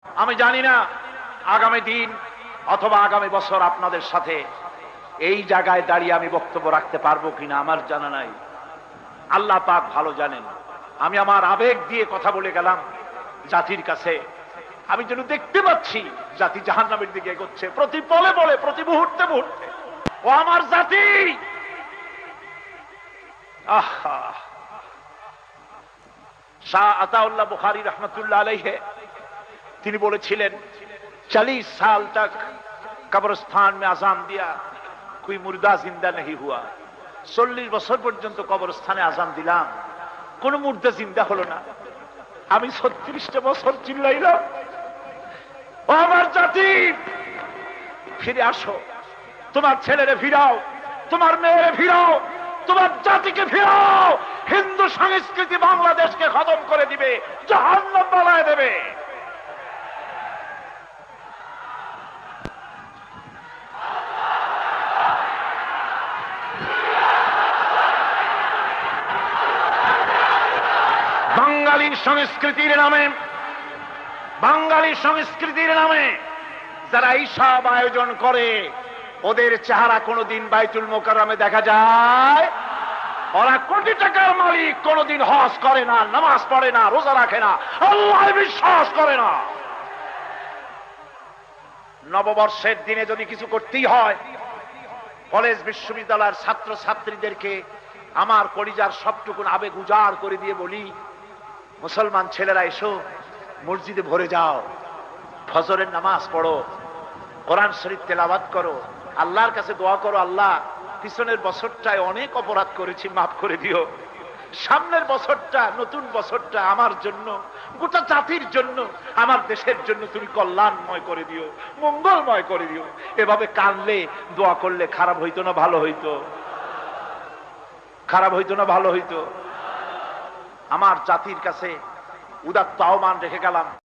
আমি জানি না আগামী দিন অথবা আগামী বছর আপনাদের সাথে এই জায়গায় দাঁড়িয়ে আমি বক্তব্য রাখতে পারবো কিনা আমার জানা নাই। আল্লাহ পাক ভালো জানেন। আমি আমার আবেগ দিয়ে কথা বলে গেলাম জাতির কাছে। আমি যেন দেখতে পাচ্ছি জাতি জাহান্নামের দিকে এগোচ্ছে প্রতি পলে পলে, প্রতি মুহূর্তে মুহূর্তে। ও আমার জাতি, আহা! শাহ আতাউল্লাহ বুখারী रहमतुल्लाह अलैहि তিনি বলেছিলেন 40 साल तक कब्रिस्तान में आजान दिया कोई मुर्दा जिंदा नहीं हुआ। 40 বছর পর্যন্ত কবরস্থানে আজান দিলাম, কোন মুর্দা জিন্দা হলো না। আমি 36টা বছর চিল্লাইলাম, ও আমার জাতি, ফিরে আসো, তোমার ছেলেরে ফিরাও, তোমার মেয়েরে ফিরাও, তোমার জাতিকে ফিরাও। হিন্দু সংস্কৃতি বাংলাদেশকে খতম করে দিবে, জাহান্নাম বানায় দেবে। বাঙালি সংস্কৃতির নামে, বাঙালি সংস্কৃতির নামে যারা এইসব আয়োজন করে, ওদের চেহারা কোনদিন বাইতুল মোকাররমে দেখা যায়? ওরা কোটি টাকার মালিক, কোনদিন হজ করে না, নামাজ পড়ে না, রোজা রাখে না, আল্লাহ বিশ্বাস করে না। নববর্ষের দিনে যদি কিছু করতেই হয়, কলেজ বিশ্ববিদ্যালয়ের ছাত্র ছাত্রীদেরকে আমার কলিজার সবটুকুন আবেগ উজাড় করে দিয়ে বলি, মুসলমান ছেলেরা এসো, মসজিদে ভরে যাও, ফজরের নামাজ পড়ো, কোরআন শরীফ তেলাওয়াত করো, আল্লাহর কাছে দোয়া করো, আল্লাহ পিছনের বছরটায় অনেক অপরাধ করেছি, মাফ করে দিও। সামনের বছরটা, নতুন বছরটা আমার জন্য, গোটা জাতির জন্য, আমার দেশের জন্য তুমি কল্যাণময় করে দিও, মঙ্গলময় করে দিও। এভাবে কাঁদলে, দোয়া করলে খারাপ হইতো না ভালো হইতো? খারাপ হইতো না ভালো হইতো? আমার জাতির কাছে উদাত্ত আহ্বান রেখে গেলাম।